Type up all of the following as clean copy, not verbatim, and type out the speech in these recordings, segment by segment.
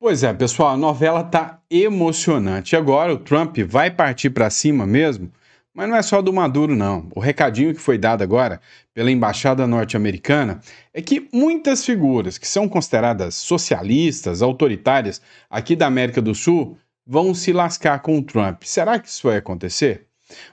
Pois é, pessoal, a novela tá emocionante. Agora o Trump vai partir para cima mesmo, mas não é só do Maduro, não. O recadinho que foi dado agora pela embaixada norte-americana é que muitas figuras que são consideradas socialistas, autoritárias aqui da América do Sul vão se lascar com o Trump. Será que isso vai acontecer?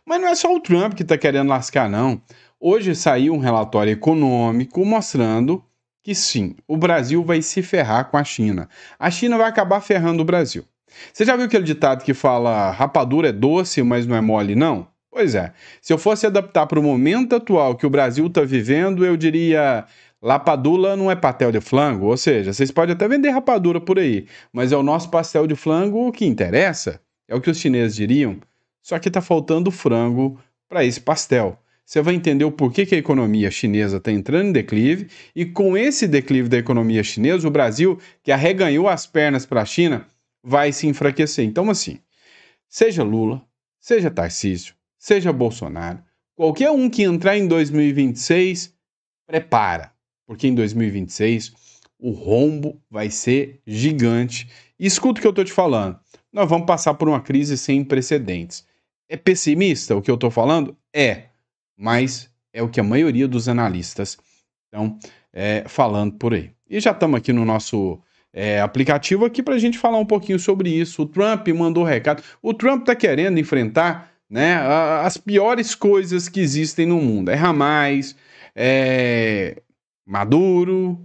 Mas não é só o Trump que está querendo lascar, não. Hoje saiu um relatório econômico mostrando que sim, o Brasil vai se ferrar com a China. A China vai acabar ferrando o Brasil. Você já viu aquele ditado que fala rapadura é doce, mas não é mole, não? Pois é. Se eu fosse adaptar para o momento atual que o Brasil está vivendo, eu diria lapadula não é pastel de flango. Ou seja, vocês podem até vender rapadura por aí, mas é o nosso pastel de flango que interessa. É o que os chineses diriam. Só que está faltando frango para esse pastel. Você vai entender o porquê que a economia chinesa está entrando em declive, e com esse declive da economia chinesa, o Brasil, que arreganhou as pernas para a China, vai se enfraquecer. Então, assim, seja Lula, seja Tarcísio, seja Bolsonaro, qualquer um que entrar em 2026, prepara, porque em 2026 o rombo vai ser gigante. E escuta o que eu estou te falando, nós vamos passar por uma crise sem precedentes. É pessimista o que eu estou falando? É. Mas é o que a maioria dos analistas estão falando por aí. E já estamos aqui no nosso aplicativo aqui para a gente falar um pouquinho sobre isso. O Trump mandou recado. O Trump está querendo enfrentar, né, as piores coisas que existem no mundo. É Hamas, Maduro,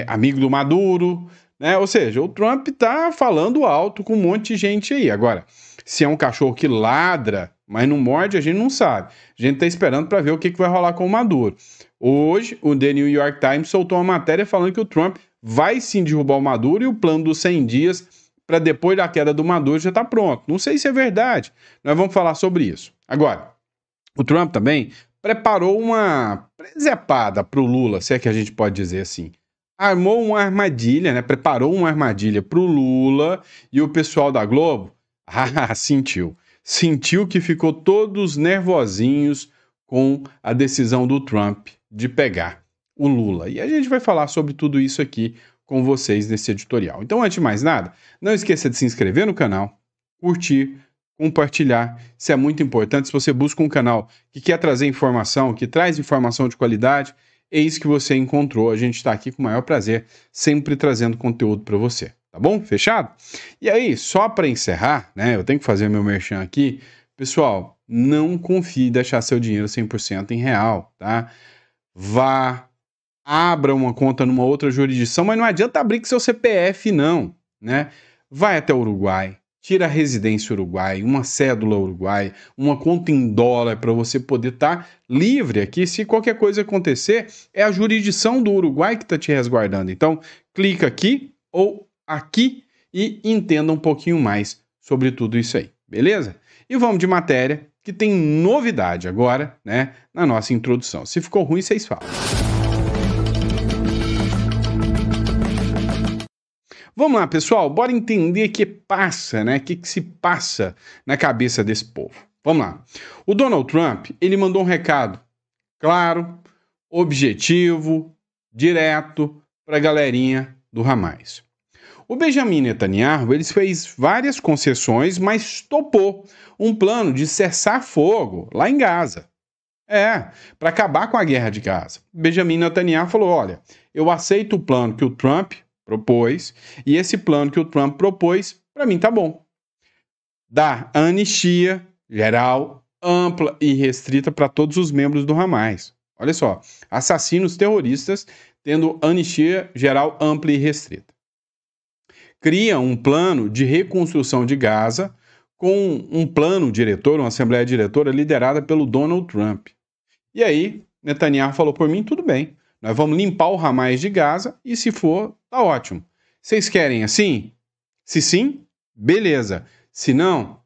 amigo do Maduro, né? Ou seja, o Trump está falando alto com um monte de gente aí. Agora, se é um cachorro que ladra, mas não morde, a gente não sabe. A gente está esperando para ver o que vai rolar com o Maduro. Hoje, o The New York Times soltou uma matéria falando que o Trump vai sim derrubar o Maduro e o plano dos 100 dias para depois da queda do Maduro já está pronto. Não sei se é verdade. Nós vamos falar sobre isso. Agora, o Trump também preparou uma presepada para o Lula, se é que a gente pode dizer assim. Armou uma armadilha, né? Preparou uma armadilha para o Lula, e o pessoal da Globo sentiu que ficou todos nervosinhos com a decisão do Trump de pegar o Lula. E a gente vai falar sobre tudo isso aqui com vocês nesse editorial. Então, antes de mais nada, não esqueça de se inscrever no canal, curtir, compartilhar. Isso é muito importante. Se você busca um canal que quer trazer informação, que traz informação de qualidade, eis que você encontrou. A gente está aqui com o maior prazer, sempre trazendo conteúdo para você. Tá bom? Fechado? E aí, só para encerrar, né? Eu tenho que fazer meu merchan aqui. Pessoal, não confie em deixar seu dinheiro 100% em real, tá? Abra uma conta numa outra jurisdição, mas não adianta abrir com seu CPF, não, né? Vai até o Uruguai, tira a residência uruguai, uma cédula uruguai, uma conta em dólar para você poder estar livre aqui. Se qualquer coisa acontecer, é a jurisdição do Uruguai que está te resguardando. Então, clica aqui ou aqui e entenda um pouquinho mais sobre tudo isso aí, beleza? E vamos de matéria, que tem novidade agora, né, na nossa introdução. Se ficou ruim, vocês falam. Vamos lá, pessoal, bora entender o que passa, né? O que se passa na cabeça desse povo. Vamos lá. O Donald Trump, ele mandou um recado claro, objetivo, direto para a galerinha do Hamas. O Benjamin Netanyahu, ele fez várias concessões, mas topou um plano de cessar fogo lá em Gaza. Para acabar com a guerra de Gaza. Benjamin Netanyahu falou, olha, eu aceito o plano que o Trump propôs, e esse plano que o Trump propôs, para mim tá bom. Dá anistia geral, ampla e restrita para todos os membros do Hamas. Olha só, assassinos terroristas tendo anistia geral, ampla e restrita. Cria um plano de reconstrução de Gaza com um plano diretor, uma assembleia diretora liderada pelo Donald Trump. E aí, Netanyahu falou, por mim, tudo bem. Nós vamos limpar o Hamas de Gaza e se for, tá ótimo. Vocês querem assim? Se sim, beleza. Se não,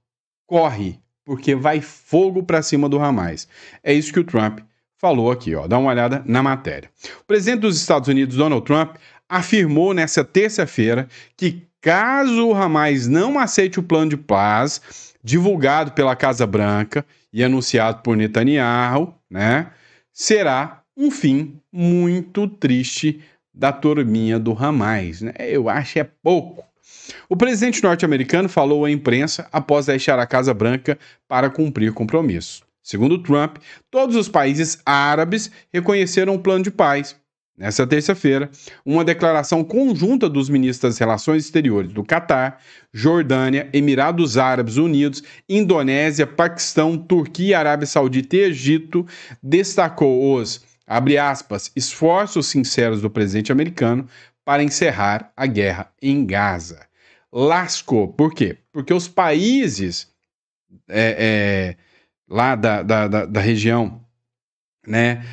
corre, porque vai fogo para cima do Hamas. É isso que o Trump falou aqui, ó. Dá uma olhada na matéria. O presidente dos Estados Unidos, Donald Trump, afirmou nessa terça-feira que caso o Hamas não aceite o plano de paz divulgado pela Casa Branca e anunciado por Netanyahu, né, será um fim muito triste da turminha do Hamas, né? Eu acho é pouco. O presidente norte-americano falou à imprensa após deixar a Casa Branca para cumprir compromissos. Segundo Trump, todos os países árabes reconheceram o plano de paz. Nesta terça-feira, uma declaração conjunta dos ministros das Relações Exteriores do Catar, Jordânia, Emirados Árabes Unidos, Indonésia, Paquistão, Turquia, Arábia Saudita e Egito destacou os, abre aspas, esforços sinceros do presidente americano para encerrar a guerra em Gaza. Lascou. Por quê? Porque os países lá da região, né,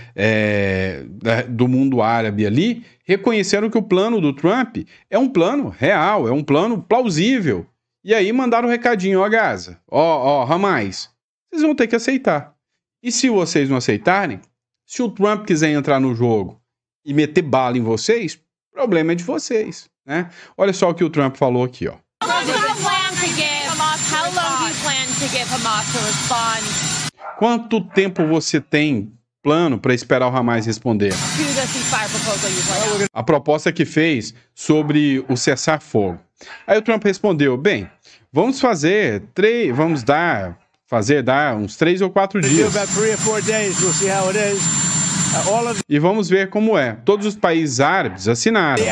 do mundo árabe ali, reconheceram que o plano do Trump é um plano real, é um plano plausível. E aí mandaram um recadinho, Gaza, Hamas, vocês vão ter que aceitar. E se vocês não aceitarem, se o Trump quiser entrar no jogo e meter bala em vocês, o problema é de vocês, né? Olha só o que o Trump falou aqui, ó. Quanto tempo você tem plano para esperar o Hamas responder? A proposta que fez sobre o cessar-fogo. Aí o Trump respondeu, bem, vamos dar uns 3 ou 4 dias. E vamos ver como é. Todos os países árabes assinaram.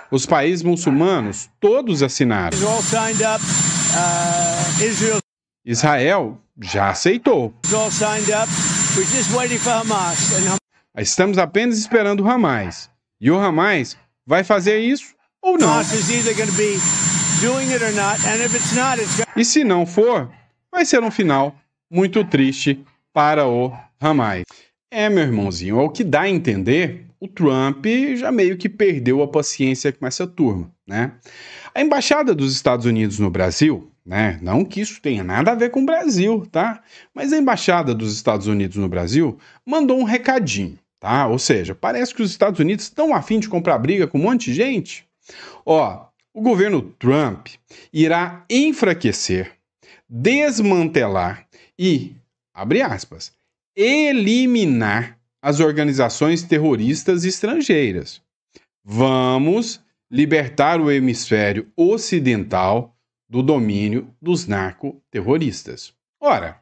Os países muçulmanos, todos assinaram. Israel já aceitou. Estamos apenas esperando o Hamas. E o Hamas vai fazer isso ou não? E se não for, vai ser um final muito triste para o Hamas. Meu irmãozinho, o que dá a entender, o Trump já meio que perdeu a paciência com essa turma, né? A Embaixada dos Estados Unidos no Brasil, né? Não que isso tenha nada a ver com o Brasil, tá? Mas a Embaixada dos Estados Unidos no Brasil mandou um recadinho, tá? Ou seja, parece que os Estados Unidos estão a fim de comprar briga com um monte de gente. O governo Trump irá enfraquecer, desmantelar e, abre aspas, eliminar as organizações terroristas estrangeiras. Vamos libertar o hemisfério ocidental do domínio dos narcoterroristas. Ora,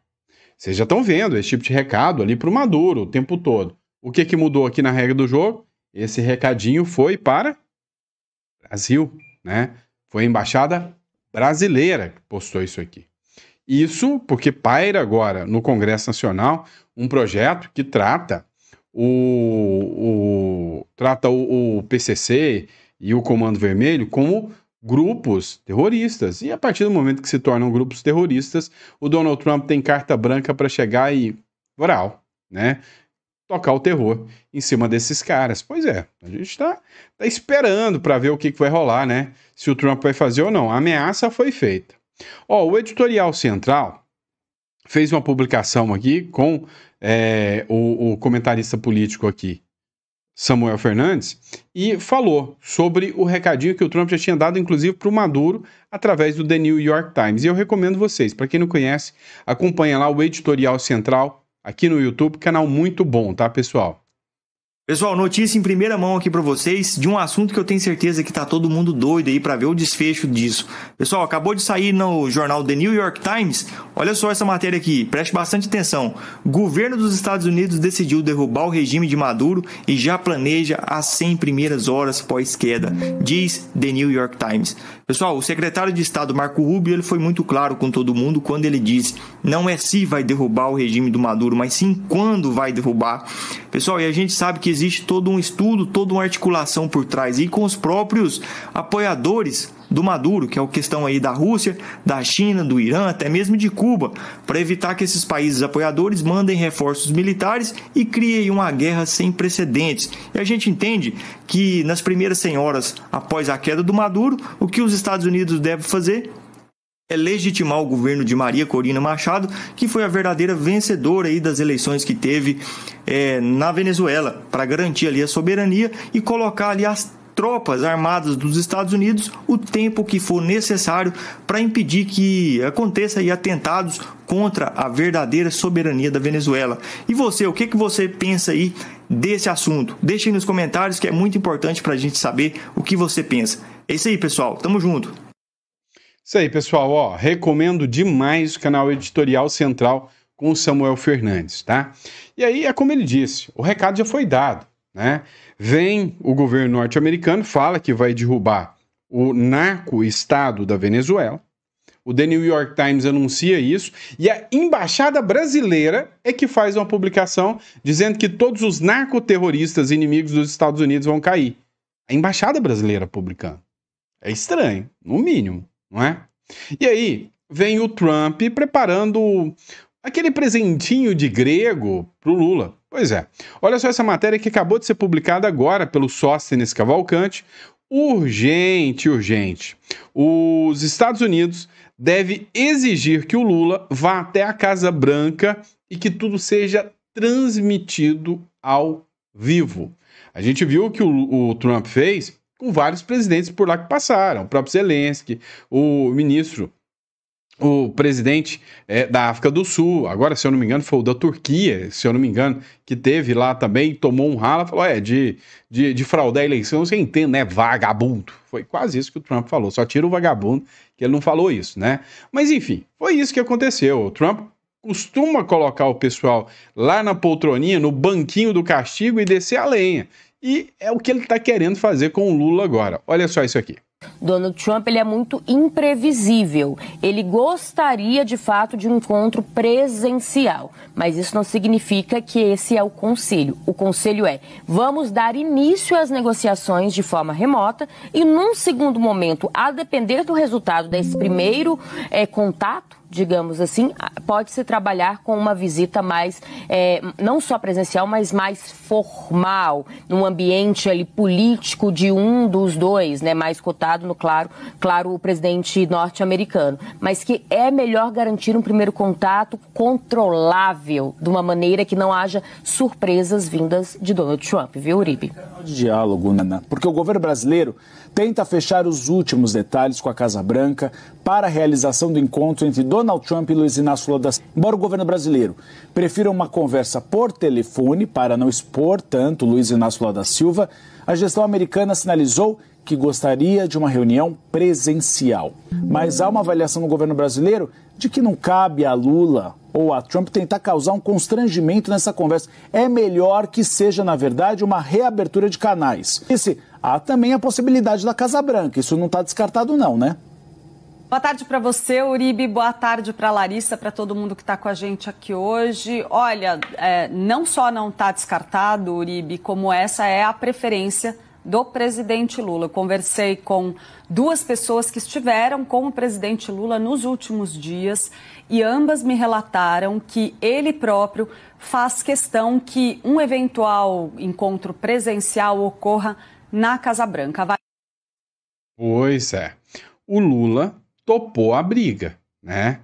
vocês já estão vendo esse tipo de recado ali para o Maduro o tempo todo. O que mudou aqui na regra do jogo? Esse recadinho foi para Brasil, né? Foi a embaixada brasileira que postou isso aqui. Isso porque paira agora no Congresso Nacional um projeto que trata o PCC e o Comando Vermelho como grupos terroristas. E a partir do momento que se tornam grupos terroristas, o Donald Trump tem carta branca para chegar e, né, tocar o terror em cima desses caras. Pois é, a gente está esperando para ver o que vai rolar, né? Se o Trump vai fazer ou não. A ameaça foi feita. O Editorial Central fez uma publicação aqui com o comentarista político aqui, Samuel Fernandes, e falou sobre o recadinho que o Trump já tinha dado, inclusive, para o Maduro, através do The New York Times. E eu recomendo vocês, para quem não conhece, acompanha lá o Editorial Central, aqui no YouTube, canal muito bom, tá, pessoal? Pessoal, notícia em primeira mão aqui para vocês de um assunto que eu tenho certeza que tá todo mundo doido aí para ver o desfecho disso. Pessoal, acabou de sair no jornal The New York Times. Olha só essa matéria aqui, preste bastante atenção. Governo dos Estados Unidos decidiu derrubar o regime de Maduro e já planeja as 100 primeiras horas pós-queda, diz The New York Times. Pessoal, o secretário de Estado Marco Rubio ele foi muito claro com todo mundo quando ele disse não é se vai derrubar o regime do Maduro, mas sim quando vai derrubar. Pessoal, e a gente sabe que existe todo um estudo, toda uma articulação por trás e com os próprios apoiadores do Maduro, que é a questão aí da Rússia, da China, do Irã, até mesmo de Cuba, para evitar que esses países apoiadores mandem reforços militares e criem uma guerra sem precedentes. E a gente entende que nas primeiras 100 horas após a queda do Maduro, o que os Estados Unidos devem fazer é legitimar o governo de Maria Corina Machado, que foi a verdadeira vencedora aí das eleições que teve na Venezuela, para garantir ali a soberania e colocar ali as tropas armadas dos Estados Unidos o tempo que for necessário para impedir que aconteça aí atentados contra a verdadeira soberania da Venezuela. E você, o que você pensa aí desse assunto? Deixe aí nos comentários que é muito importante para a gente saber o que você pensa. É isso aí, pessoal. Tamo junto. Isso aí, pessoal. Ó, recomendo demais o canal Editorial Central com o Samuel Fernandes, tá? E aí, é como ele disse, o recado já foi dado, né? Vem o governo norte-americano, fala que vai derrubar o narco-estado da Venezuela. O The New York Times anuncia isso e a embaixada brasileira é que faz uma publicação dizendo que todos os narcoterroristas inimigos dos Estados Unidos vão cair. A embaixada brasileira publicando. É estranho, no mínimo, não é? E aí vem o Trump preparando aquele presentinho de grego pro Lula. Pois é. Olha só essa matéria que acabou de ser publicada agora pelo Sóstenes Cavalcante. Urgente, urgente. Os Estados Unidos devem exigir que o Lula vá até a Casa Branca e que tudo seja transmitido ao vivo. A gente viu o que o Trump fez com vários presidentes por lá que passaram. O próprio Zelensky, o ministro, o presidente da África do Sul, agora, se eu não me engano, foi o da Turquia, se eu não me engano, que teve lá também, tomou um rala, falou, de fraudar a eleição, você entende, né, vagabundo. Foi quase isso que o Trump falou, só tira o vagabundo, que ele não falou isso, né? Mas, enfim, foi isso que aconteceu. O Trump costuma colocar o pessoal lá na poltroninha, no banquinho do castigo e descer a lenha. E é o que ele está querendo fazer com o Lula agora. Olha só isso aqui. Donald Trump, ele é muito imprevisível. Ele gostaria, de fato, de um encontro presencial. Mas isso não significa que esse é o conselho. O conselho é, vamos dar início às negociações de forma remota e, num segundo momento, a depender do resultado desse primeiro contato, digamos assim, pode-se trabalhar com uma visita mais, não só presencial, mas mais formal, num ambiente ali político de um dos dois, né, mais cotado no claro, o presidente norte-americano, mas que é melhor garantir um primeiro contato controlável, de uma maneira que não haja surpresas vindas de Donald Trump, viu, Uribe? Diálogo, Nana, porque o governo brasileiro tenta fechar os últimos detalhes com a Casa Branca para a realização do encontro entre Donald Trump e Luiz Inácio Lula da Silva. Embora o governo brasileiro prefira uma conversa por telefone para não expor tanto Luiz Inácio Lula da Silva, a gestão americana sinalizou que gostaria de uma reunião presencial. Mas há uma avaliação no governo brasileiro de que não cabe a Lula ou a Trump tentar causar um constrangimento nessa conversa. É melhor que seja, na verdade, uma reabertura de canais. Há também a possibilidade da Casa Branca. Isso não está descartado não, né? Boa tarde para você, Uribe. Boa tarde para Larissa, para todo mundo que está com a gente aqui hoje. Olha, não só não está descartado, Uribe, como essa é a preferência do presidente Lula. Eu conversei com duas pessoas que estiveram com o presidente Lula nos últimos dias e ambas me relataram que ele próprio faz questão que um eventual encontro presencial ocorra na Casa Branca. Pois é. O Lula topou a briga, né?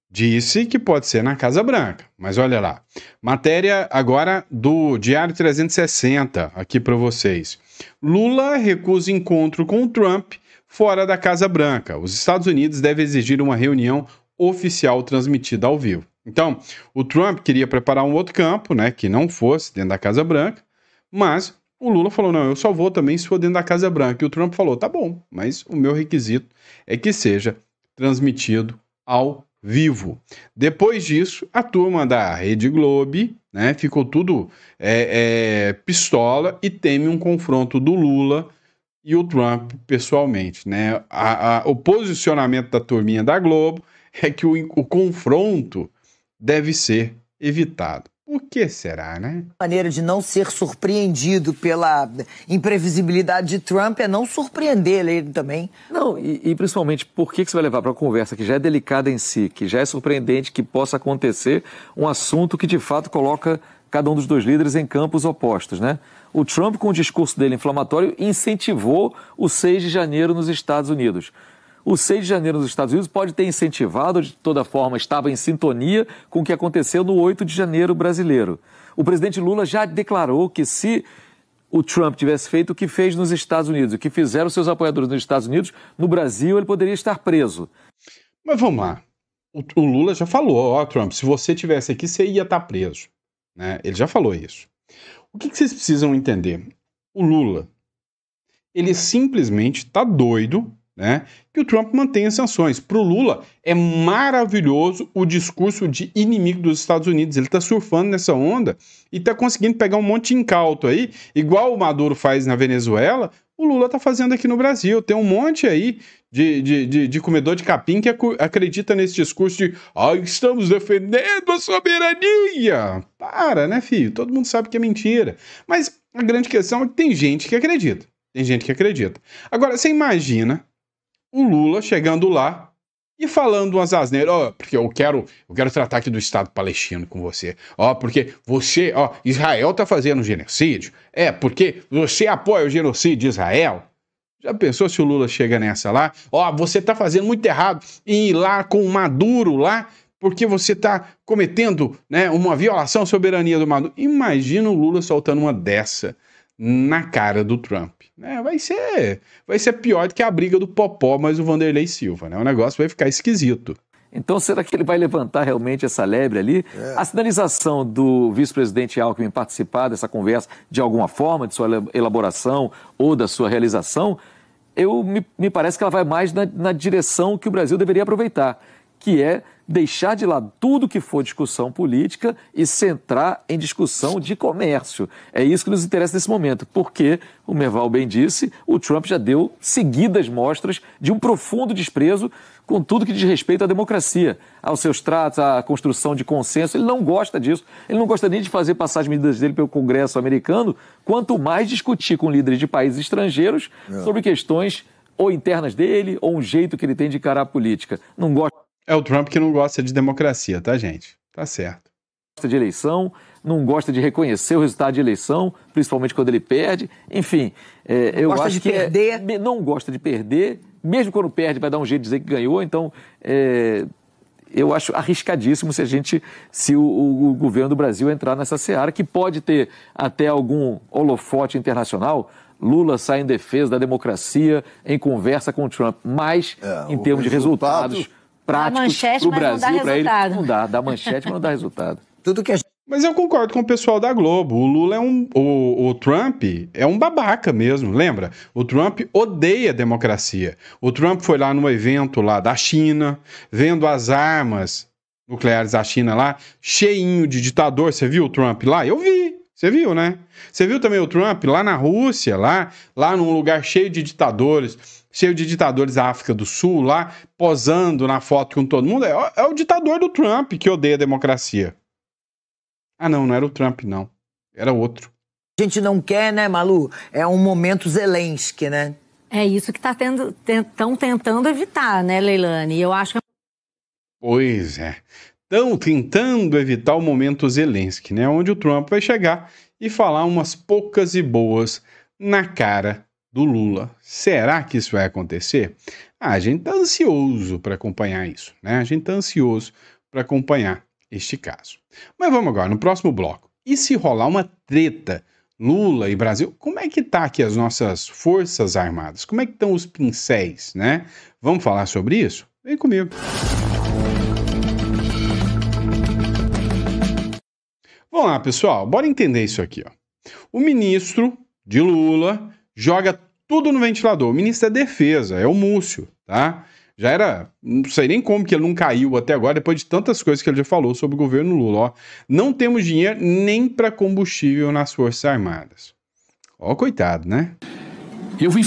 Disse que pode ser na Casa Branca, mas olha lá. Matéria agora do Diário 360, aqui para vocês. Lula recusa encontro com Trump fora da Casa Branca. Os Estados Unidos devem exigir uma reunião oficial transmitida ao vivo. Então, o Trump queria preparar um outro campo, né, que não fosse dentro da Casa Branca, mas o Lula falou, não, eu só vou também se for dentro da Casa Branca. E o Trump falou, tá bom, mas o meu requisito é que seja transmitido ao vivo. Depois disso, a turma da Rede Globo, né, ficou tudo pistola e teme um confronto do Lula e o Trump pessoalmente, né? O posicionamento da turminha da Globo é que o confronto deve ser evitado. Por que será, né? A maneira de não ser surpreendido pela imprevisibilidade de Trump é não surpreender ele também. Não, e principalmente, por que você vai levar para uma conversa que já é delicada em si, que já é surpreendente que possa acontecer um assunto que de fato coloca cada um dos dois líderes em campos opostos, né? O Trump, com o discurso dele inflamatório, incentivou o 6 de janeiro nos Estados Unidos. O 6 de janeiro nos Estados Unidos pode ter incentivado, de toda forma, estava em sintonia com o que aconteceu no 8 de janeiro brasileiro. O presidente Lula já declarou que se o Trump tivesse feito o que fez nos Estados Unidos, o que fizeram seus apoiadores nos Estados Unidos, no Brasil ele poderia estar preso. Mas vamos lá. O Lula já falou, ó, Trump, se você tivesse aqui, você ia estar preso. Né? Ele já falou isso. O que vocês precisam entender? O Lula, ele simplesmente está doido, né, que o Trump mantenha sanções. Para o Lula, é maravilhoso o discurso de inimigo dos Estados Unidos. Ele está surfando nessa onda e está conseguindo pegar um monte de incauto aí, igual o Maduro faz na Venezuela, o Lula está fazendo aqui no Brasil. Tem um monte aí de comedor de capim que acredita nesse discurso de estamos defendendo a soberania. Para, né, filho? Todo mundo sabe que é mentira. Mas a grande questão é que tem gente que acredita. Tem gente que acredita. Agora, você imagina o Lula chegando lá e falando umas asneiras, porque eu quero tratar aqui do Estado palestino com você, porque você, Israel tá fazendo genocídio, porque você apoia o genocídio de Israel. Já pensou se o Lula chega nessa lá? Você tá fazendo muito errado em ir lá com o Maduro lá, porque você tá cometendo, né, uma violação à soberania do Maduro. Imagina o Lula soltando uma dessa na cara do Trump. Vai ser pior do que a briga do Popó mais o Vanderlei Silva, né? O negócio vai ficar esquisito. Então, será que ele vai levantar realmente essa lebre ali? A sinalização do vice-presidente Alckmin participar dessa conversa de alguma forma, de sua elaboração ou da sua realização, me parece que ela vai mais na direção que o Brasil deveria aproveitar, que é deixar de lado tudo que for discussão política e centrar em discussão de comércio. É isso que nos interessa nesse momento, porque, o Merval bem disse, o Trump já deu seguidas mostras de um profundo desprezo com tudo que diz respeito à democracia, aos seus tratos, à construção de consenso. Ele não gosta disso, ele não gosta nem de fazer passar as medidas dele pelo Congresso americano, quanto mais discutir com líderes de países estrangeiros sobre questões ou internas dele, ou um jeito que ele tem de encarar a política. Não gosta. É o Trump que não gosta de democracia, tá, gente? Tá certo. Gosta de eleição, não gosta de reconhecer o resultado de eleição, principalmente quando ele perde. Enfim, eu acho que não gosta de perder, mesmo quando perde vai dar um jeito de dizer que ganhou. Então, eu acho arriscadíssimo se o governo do Brasil entrar nessa seara, que pode ter até algum holofote internacional. Lula sai em defesa da democracia, em conversa com o Trump, mas em termos de resultados práticos para o Brasil, para ele, não dá. Dá manchete, mas não dá resultado. Mas eu concordo com o pessoal da Globo. O Lula o Trump é um babaca mesmo, lembra? O Trump odeia a democracia. O Trump foi lá no evento lá da China, vendo as armas nucleares da China lá, cheinho de ditador. Você viu o Trump lá? Eu vi. Você viu, né? Você viu também o Trump lá na Rússia, lá num lugar cheio de ditadores da África do Sul, lá posando na foto com todo mundo. É o ditador do Trump que odeia a democracia. Não era o Trump, não. Era outro. A gente não quer, né, Malu? É um momento Zelensky, né? É isso que estão tentando evitar, né, Leilani? Eu acho que... Pois é. Estão tentando evitar o momento Zelensky, né? Onde o Trump vai chegar e falar umas poucas e boas na cara do Lula. Será que isso vai acontecer? A gente tá ansioso para acompanhar isso, né? A gente tá ansioso para acompanhar este caso. Mas vamos agora, no próximo bloco. E se rolar uma treta Lula e Brasil, como é que tá aqui as nossas forças armadas? Como é que estão os pincéis, né? Vamos falar sobre isso? Vem comigo. Vamos lá, pessoal, bora entender isso aqui, ó. O ministro de Lula joga tudo no ventilador. O ministro da Defesa é o Múcio, tá? Já era, não sei nem como que ele não caiu até agora, depois de tantas coisas que ele já falou sobre o governo Lula, ó. Não temos dinheiro nem para combustível nas Forças Armadas. Ó, coitado, né? Eu vim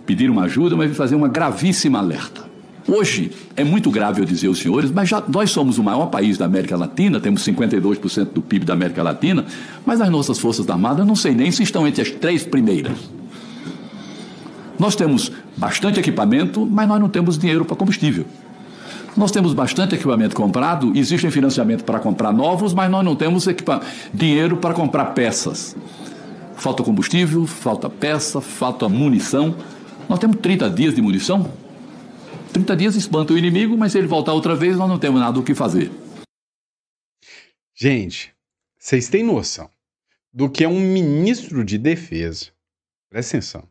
pedir uma ajuda, mas vim fazer uma gravíssima alerta. Hoje, é muito grave eu dizer aos senhores, mas nós somos o maior país da América Latina, temos 52% do PIB da América Latina, mas as nossas Forças Armadas, não sei nem se estão entre as 3 primeiras. Nós temos bastante equipamento, mas nós não temos dinheiro para combustível. Nós temos bastante equipamento comprado, existe financiamento para comprar novos, mas nós não temos dinheiro para comprar peças. Falta combustível, falta peça, falta munição. Nós temos 30 dias de munição. 30 dias espanta o inimigo, mas se ele voltar outra vez, nós não temos nada o que fazer. Gente, vocês têm noção do que é um ministro de defesa? Presta atenção.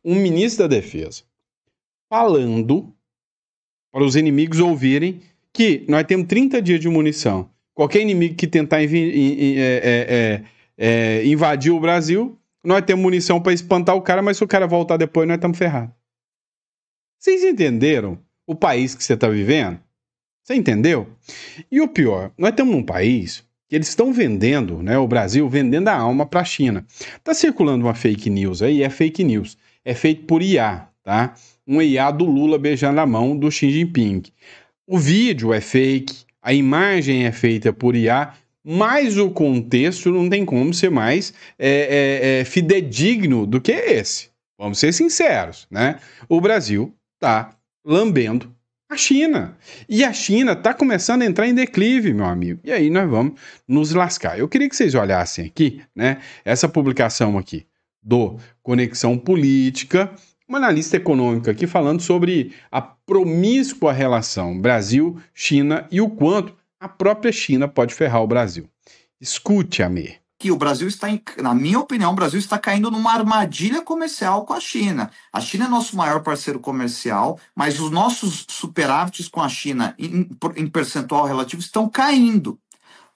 Um ministro da defesa falando para os inimigos ouvirem que nós temos 30 dias de munição. Qualquer inimigo que tentar invadiu o Brasil, nós temos munição para espantar o cara, mas se o cara voltar depois, nós estamos ferrados. Vocês entenderam o país que você está vivendo? Você entendeu? E o pior, nós estamos num país que eles estão vendendo, né, o Brasil vendendo a alma para a China. Está circulando uma fake news aí, é fake news. É feito por IA, tá? Um IA do Lula beijando a mão do Xi Jinping. O vídeo é fake, a imagem é feita por IA, mas o contexto não tem como ser mais fidedigno do que esse. Vamos ser sinceros, né? O Brasil está lambendo a China. E a China está começando a entrar em declive, meu amigo. E aí nós vamos nos lascar. Eu queria que vocês olhassem aqui, né? Essa publicação aqui do Conexão Política, uma analista econômica aqui falando sobre a promíscua relação Brasil-China e o quanto a própria China pode ferrar o Brasil. Escute, Amir. Que o Brasil está, na minha opinião, o Brasil está caindo numa armadilha comercial com a China. A China é nosso maior parceiro comercial, mas os nossos superávites com a China, em percentual relativo, estão caindo.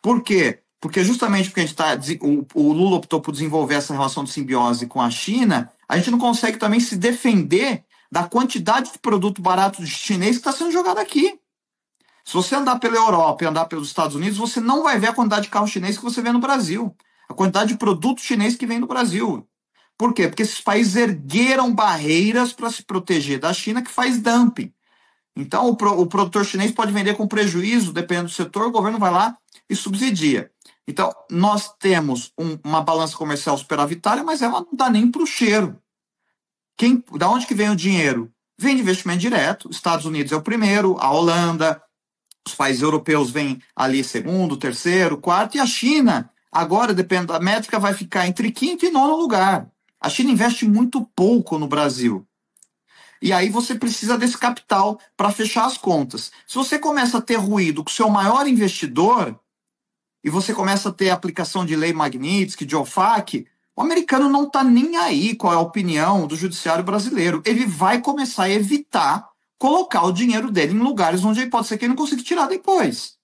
Por quê? Porque justamente porque o Lula optou por desenvolver essa relação de simbiose com a China, a gente não consegue também se defender da quantidade de produto barato de chinês que está sendo jogado aqui. Se você andar pela Europa e andar pelos Estados Unidos, você não vai ver a quantidade de carro chinês que você vê no Brasil. A quantidade de produto chinês que vem no Brasil. Por quê? Porque esses países ergueram barreiras para se proteger da China, que faz dumping. Então, o produtor chinês pode vender com prejuízo, dependendo do setor, o governo vai lá e subsidia. Então, nós temos uma balança comercial superavitária, mas ela não dá nem para o cheiro. Da onde que vem o dinheiro? Vem de investimento direto. Estados Unidos é o primeiro, a Holanda, os países europeus vêm ali segundo, terceiro, quarto, e a China, agora, dependendo da métrica, vai ficar entre quinto e nono lugar. A China investe muito pouco no Brasil. E aí você precisa desse capital para fechar as contas. Se você começa a ter ruído com o seu maior investidor, e você começa a ter aplicação de lei Magnitsky, de OFAC, o americano não está nem aí qual é a opinião do judiciário brasileiro. Ele vai começar a evitar colocar o dinheiro dele em lugares onde pode ser que ele não consiga tirar depois.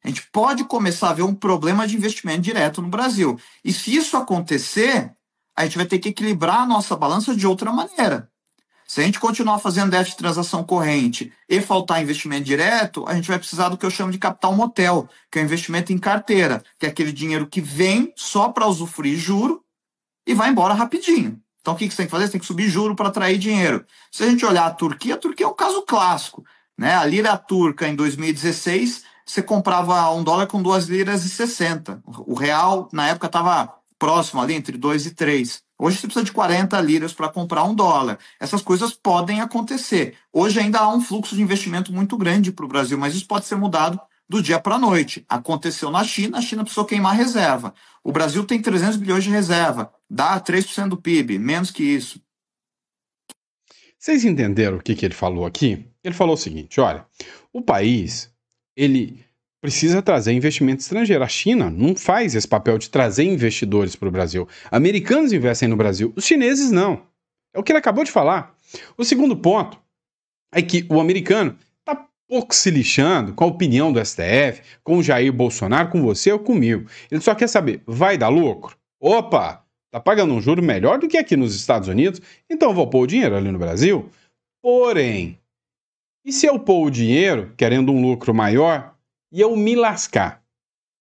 A gente pode começar a ver um problema de investimento direto no Brasil. E se isso acontecer, a gente vai ter que equilibrar a nossa balança de outra maneira. Se a gente continuar fazendo déficit de transação corrente e faltar investimento direto, a gente vai precisar do que eu chamo de capital motel, que é o investimento em carteira, que é aquele dinheiro que vem só para usufruir juro e vai embora rapidinho. Então o que você tem que fazer? Você tem que subir juro para atrair dinheiro. Se a gente olhar a Turquia é um caso clássico, né? A lira turca em 2016, você comprava $1 com 2 liras e 60. O real, na época, estava próximo ali, entre 2 e 3. Hoje você precisa de 40 liras para comprar $1. Essas coisas podem acontecer. Hoje ainda há um fluxo de investimento muito grande para o Brasil, mas isso pode ser mudado do dia para a noite. Aconteceu na China, a China precisou queimar reserva. O Brasil tem 300 bilhões de reserva, dá 3% do PIB, menos que isso. Vocês entenderam o que ele falou aqui? Ele falou o seguinte, olha, o país, ele precisa trazer investimento estrangeiro. A China não faz esse papel de trazer investidores para o Brasil. Americanos investem no Brasil, os chineses não. É o que ele acabou de falar. O segundo ponto é que o americano está pouco se lixando com a opinião do STF, com o Jair Bolsonaro, com você ou comigo. Ele só quer saber, vai dar lucro? Opa, tá pagando um juro melhor do que aqui nos Estados Unidos, então eu vou pôr o dinheiro ali no Brasil. Porém, e se eu pôr o dinheiro, querendo um lucro maior, e eu me lascar,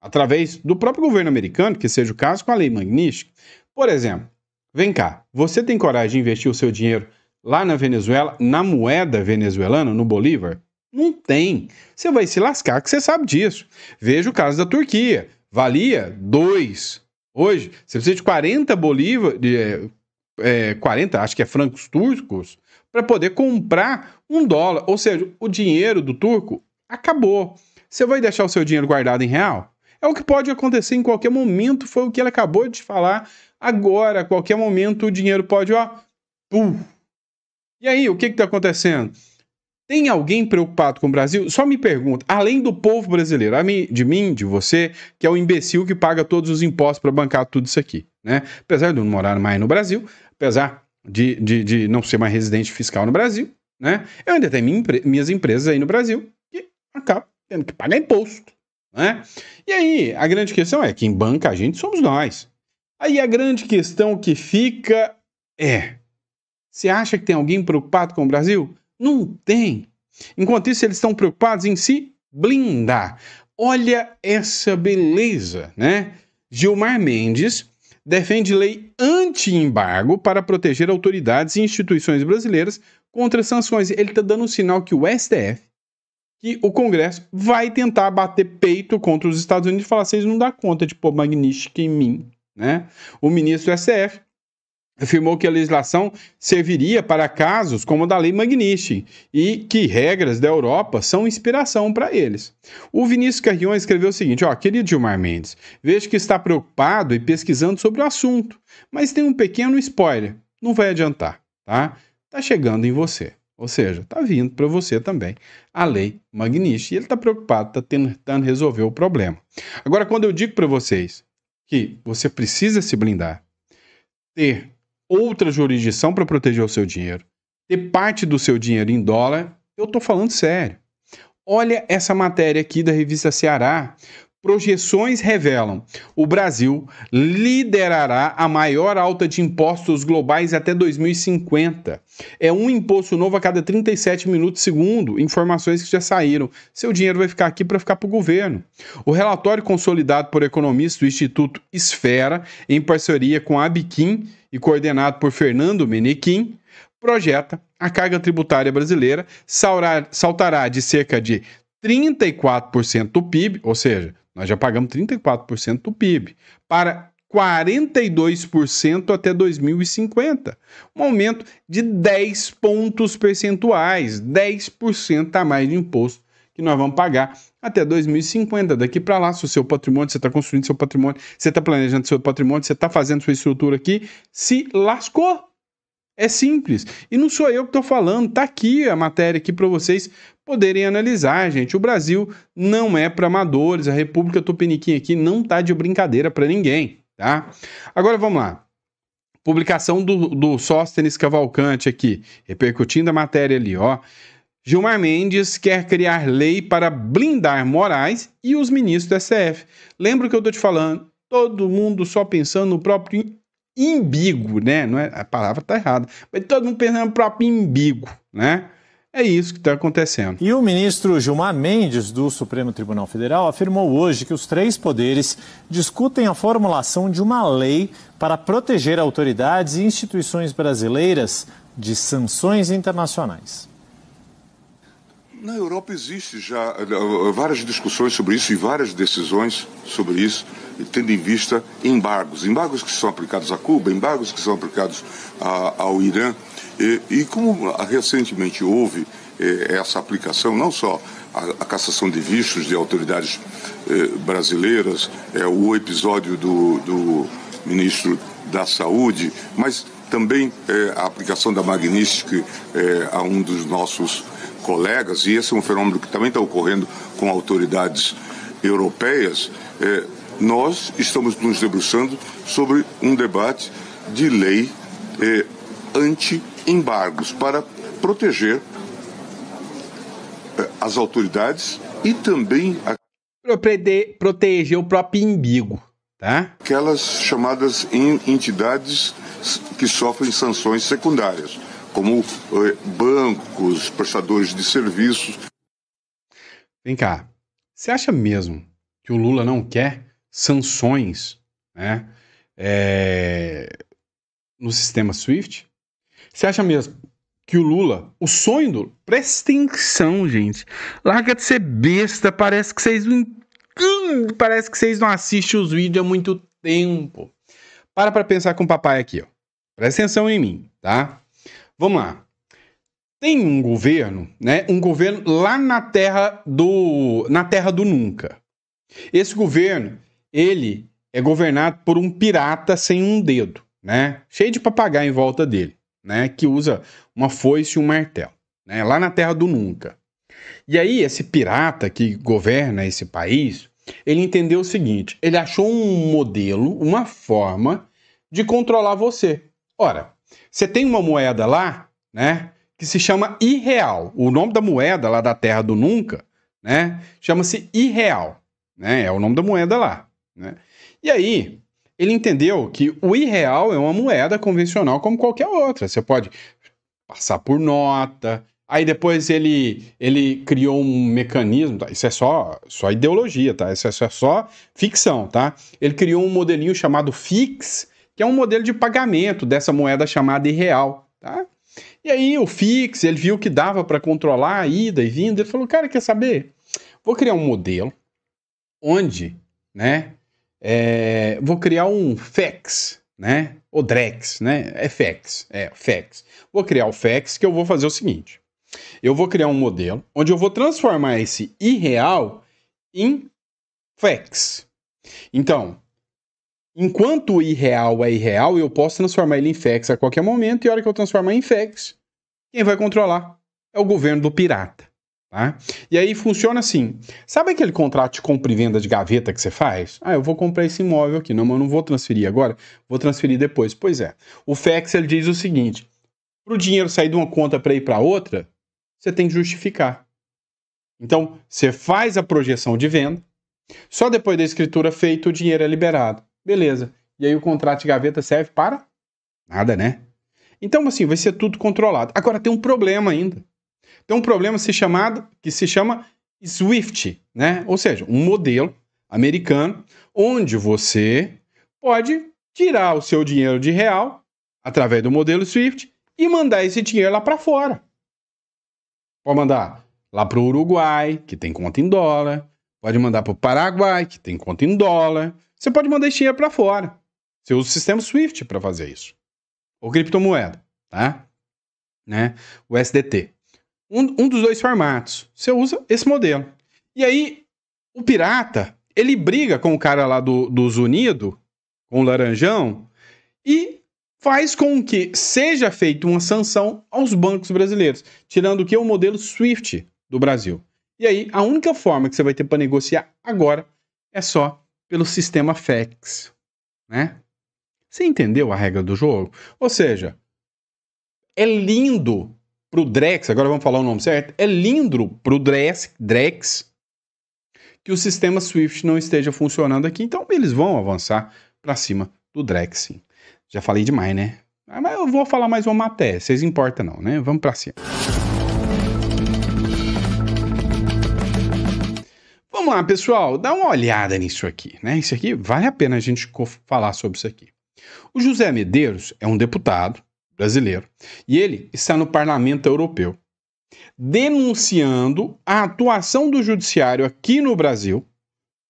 através do próprio governo americano, que seja o caso com a lei Magnitsky? Por exemplo, vem cá, você tem coragem de investir o seu dinheiro lá na Venezuela, na moeda venezuelana, no Bolívar? Não tem. Você vai se lascar, que você sabe disso. Veja o caso da Turquia. Valia 2. Hoje, você precisa de 40 bolívar, 40, acho que é francos turcos, para poder comprar $1. Ou seja, o dinheiro do turco acabou. Você vai deixar o seu dinheiro guardado em real? É o que pode acontecer em qualquer momento, foi o que ele acabou de falar. Agora, a qualquer momento, o dinheiro pode, E aí, o que está acontecendo? Tem alguém preocupado com o Brasil? Só me pergunta, além do povo brasileiro, de mim, de você, que é o imbecil que paga todos os impostos para bancar tudo isso aqui, né? Apesar de eu não morar mais no Brasil, apesar de não ser mais residente fiscal no Brasil, né? Eu ainda tenho minhas empresas aí no Brasil que acabam tendo que pagar imposto, né? E aí, a grande questão é, quem banca a gente somos nós. Aí a grande questão que fica é, você acha que tem alguém preocupado com o Brasil? Não tem. Enquanto isso, eles estão preocupados em se blindar. Olha essa beleza, né? Gilmar Mendes defende lei anti-embargo para proteger autoridades e instituições brasileiras contra sanções. Ele está dando um sinal que o STF, que o Congresso vai tentar bater peito contra os Estados Unidos e falar, vocês não dão conta de pôr Magnitsky em mim, né? O ministro do STF afirmou que a legislação serviria para casos como a da Lei Magnitsky e que regras da Europa são inspiração para eles. O Vinícius Carrion escreveu o seguinte, querido Gilmar Mendes, vejo que está preocupado e pesquisando sobre o assunto, mas tem um pequeno spoiler, não vai adiantar, tá? Tá chegando em você, ou seja, tá vindo para você também a Lei Magnitsky e ele está preocupado, está tentando resolver o problema. Agora, quando eu digo para vocês que você precisa se blindar, ter outra jurisdição para proteger o seu dinheiro, ter parte do seu dinheiro em dólar, eu estou falando sério. Olha essa matéria aqui da revista Ceará. Projeções revelam o Brasil liderará a maior alta de impostos globais até 2050. É um imposto novo a cada 37 minutos segundo, informações que já saíram. Seu dinheiro vai ficar aqui para ficar para o governo. O relatório consolidado por economistas do Instituto Esfera, em parceria com a Abiquim e coordenado por Fernando Menequim, projeta a carga tributária brasileira saltará de cerca de 34% do PIB, ou seja, nós já pagamos 34% do PIB, para 42% até 2050. Um aumento de 10 pontos percentuais, 10% a mais de imposto que nós vamos pagar até 2050. Daqui para lá, se o seu patrimônio, você está construindo seu patrimônio, você está planejando seu patrimônio, você está fazendo sua estrutura aqui, se lascou. É simples. E não sou eu que estou falando, tá aqui a matéria aqui para vocês poderem analisar, gente. O Brasil não é para amadores, a República Tupiniquim aqui não tá de brincadeira para ninguém, tá? Agora vamos lá. Publicação do Sóstenes Cavalcante aqui, repercutindo a matéria ali, ó. Gilmar Mendes quer criar lei para blindar Moraes e os ministros do STF. Lembra o que eu tô te falando? Todo mundo só pensando no próprio imbigo, né? Não é, a palavra tá errada, mas todo mundo pensando no próprio imbigo, né? É isso que está acontecendo. E o ministro Gilmar Mendes, do Supremo Tribunal Federal, afirmou hoje que os três poderes discutem a formulação de uma lei para proteger autoridades e instituições brasileiras de sanções internacionais. Na Europa existe já várias discussões sobre isso e várias decisões sobre isso, tendo em vista embargos que são aplicados a Cuba, embargos que são aplicados ao Irã. E como recentemente houve essa aplicação, não só a cassação de vistos de autoridades brasileiras, o episódio do ministro da Saúde, mas também a aplicação da Magnitsky a um dos nossos colegas, e esse é um fenômeno que também está ocorrendo com autoridades europeias, nós estamos nos debruçando sobre um debate de lei anti-embargos para proteger as autoridades e também proteger o próprio imbigo, tá? Aquelas chamadas entidades que sofrem sanções secundárias, como bancos, prestadores de serviços. Vem cá, você acha mesmo que o Lula não quer sanções, né, no sistema SWIFT? Você acha mesmo que o Lula, o sonho do Lula, presta atenção, gente, larga de ser besta, parece que vocês não assistem os vídeos há muito tempo. Para pensar com o papai aqui, ó. Presta atenção em mim, tá? Vamos lá. Tem um governo, né? Um governo lá na terra do nunca. Esse governo, ele é governado por um pirata sem um dedo, né? Cheio de papagaio em volta dele, né? Que usa uma foice e um martelo, né? Lá na terra do nunca. E aí, esse pirata que governa esse país, ele entendeu o seguinte: ele achou um modelo, uma forma de controlar você. Ora, você tem uma moeda lá, né, que se chama irreal. O nome da moeda lá da terra do nunca, né, chama-se irreal. né? É o nome da moeda lá, né? E aí, ele entendeu que o irreal é uma moeda convencional como qualquer outra. Você pode passar por nota. Aí depois ele criou um mecanismo, tá? Isso é só ideologia, tá? Isso é só ficção, tá? Ele criou um modelinho chamado FIX, que é um modelo de pagamento dessa moeda chamada irreal, tá? E aí o FIX, ele viu que dava para controlar a ida e vinda, ele falou, cara, quer saber? Vou criar um modelo onde, né, vou criar um FEX, né, ou DREX, né, FEX. Vou criar o FEX, que eu vou fazer o seguinte, eu vou criar um modelo onde eu vou transformar esse irreal em FEX. Então, enquanto o irreal é irreal, eu posso transformar ele em FEX a qualquer momento, e a hora que eu transformar em FEX, quem vai controlar é o governo do pirata. Tá? E aí funciona assim. Sabe aquele contrato de compra e venda de gaveta que você faz? Eu vou comprar esse imóvel aqui. Não, mas eu não vou transferir agora, vou transferir depois. Pois é. O FEX, ele diz o seguinte, para o dinheiro sair de uma conta para ir para outra, você tem que justificar. Então, você faz a projeção de venda, só depois da escritura feita o dinheiro é liberado. Beleza. E aí o contrato de gaveta serve para nada, né? Então, assim, vai ser tudo controlado. Agora, tem um problema ainda. Tem um problema que se chama SWIFT, né? Ou seja, um modelo americano onde você pode tirar o seu dinheiro de real através do modelo SWIFT e mandar esse dinheiro lá para fora. Pode mandar lá para o Uruguai, que tem conta em dólar. Pode mandar para o Paraguai, que tem conta em dólar. Você pode mandar esse dinheiro para fora. Você usa o sistema SWIFT para fazer isso. Ou criptomoeda, tá? Né? O SDT. Um dos dois formatos. Você usa esse modelo. E aí, o pirata, ele briga com o cara lá dos Unidos, com o Laranjão, e faz com que seja feita uma sanção aos bancos brasileiros, tirando o que? O modelo SWIFT do Brasil. E aí, a única forma que você vai ter para negociar agora é só pelo sistema FEX, né? Você entendeu a regra do jogo? Ou seja, é lindo pro Drex, agora vamos falar o nome certo, é lindo pro Drex que o sistema SWIFT não esteja funcionando aqui, então eles vão avançar para cima do Drex, sim. Já falei demais, né? Mas eu vou falar mais uma matéria, vocês importam não, né? Vamos para cima. Vamos lá, pessoal, dá uma olhada nisso aqui, né? Isso aqui vale a pena a gente falar sobre isso aqui. O José Medeiros é um deputado brasileiro e ele está no Parlamento Europeu denunciando a atuação do judiciário aqui no Brasil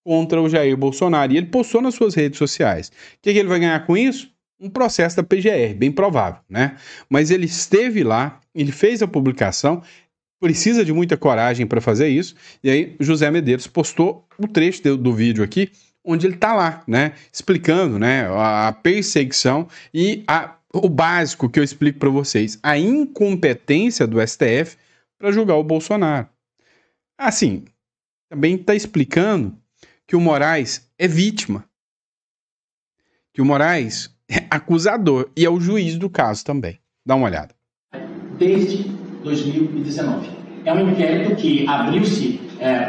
contra o Jair Bolsonaro. E ele postou nas suas redes sociais. O que ele vai ganhar com isso? Um processo da PGR, bem provável, né? Mas ele esteve lá, ele fez a publicação, precisa de muita coragem para fazer isso, e aí o José Medeiros postou um trecho do vídeo aqui, onde ele está lá, né? Explicando, né, a perseguição e o básico que eu explico para vocês, a incompetência do STF para julgar o Bolsonaro. Assim, também está explicando que o Moraes é vítima, que o Moraes é acusador e é o juiz do caso também. Dá uma olhada. Desde 2019. É um inquérito que abriu-se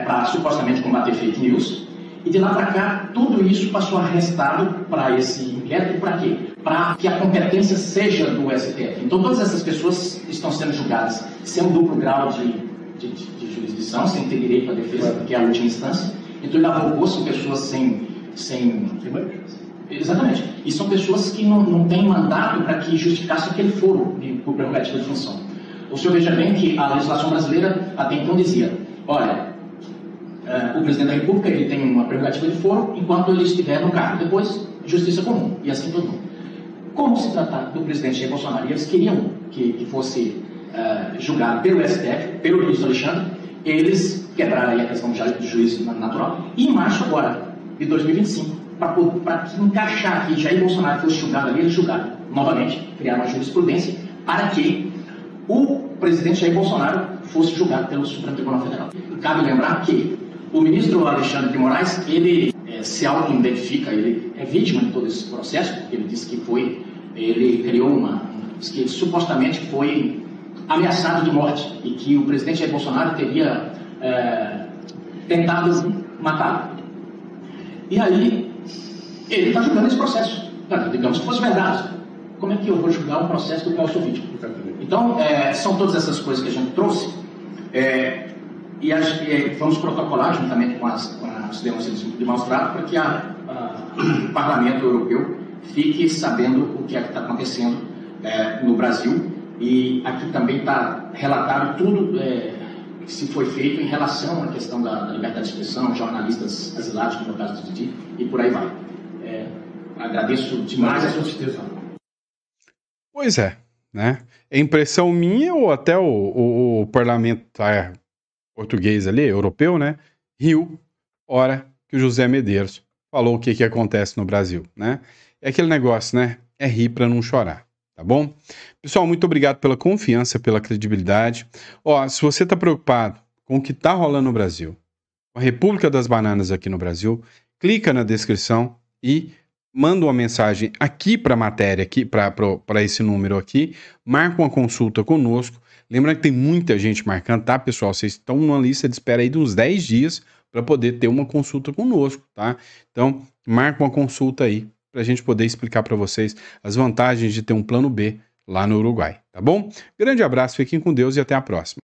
para supostamente combater fake news, e de lá para cá tudo isso passou arrestado para esse inquérito. Para quê? Para que a competência seja do STF. Então todas essas pessoas estão sendo julgadas sem um duplo grau de jurisdição, sem ter direito à defesa, que é a última instância. Então ele avogou, são pessoas sem... Exatamente. E são pessoas que não têm mandato para que justificasse aquele foro por prerrogativa de função. O senhor veja bem que a legislação brasileira até então dizia, olha, o presidente da República ele tem uma prerrogativa de foro enquanto ele estiver no cargo. Depois, justiça comum, e assim todo mundo. Como se trata do presidente Jair Bolsonaro, eles queriam que fosse julgado pelo STF, pelo ministro Alexandre, eles quebraram aí a questão do juízo natural, e em março agora, de 2025, para encaixar que Jair Bolsonaro fosse julgado ali, eles julgaram novamente, criaram uma jurisprudência para que o presidente Jair Bolsonaro fosse julgado pelo Supremo Tribunal Federal. Cabe lembrar que o ministro Alexandre de Moraes, ele se auto-identifica, ele é vítima de todo esse processo, porque ele disse que ele criou que ele supostamente foi ameaçado de morte e que o presidente Jair Bolsonaro teria tentado matá-lo. E aí, ele está julgando esse processo. Digamos que fosse verdade. Como é que eu vou julgar um processo do qual eu sou vítima? Então, são todas essas coisas que a gente trouxe. E vamos protocolar juntamente com as denúncias demonstradas para que o Parlamento Europeu fique sabendo o que é que está acontecendo no Brasil. E aqui também está relatado tudo que se foi feito em relação à questão da liberdade de expressão, jornalistas asilados, como no caso do Didi, e por aí vai. Agradeço demais a sua certeza. Pois é, né? É impressão minha ou até o parlamentar português ali, europeu, né? Riu, hora que o José Medeiros falou o que acontece no Brasil, né? É aquele negócio, né? É rir para não chorar, tá bom? Pessoal, muito obrigado pela confiança, pela credibilidade. Ó, se você tá preocupado com o que tá rolando no Brasil, com a República das Bananas aqui no Brasil, clica na descrição e manda uma mensagem aqui para a matéria, aqui para esse número aqui, marca uma consulta conosco. Lembrando que tem muita gente marcando, tá, pessoal? Vocês estão numa lista de espera aí de uns 10 dias para poder ter uma consulta conosco, tá? Então, marca uma consulta aí para a gente poder explicar para vocês as vantagens de ter um plano B lá no Uruguai, tá bom? Grande abraço, fiquem com Deus e até a próxima.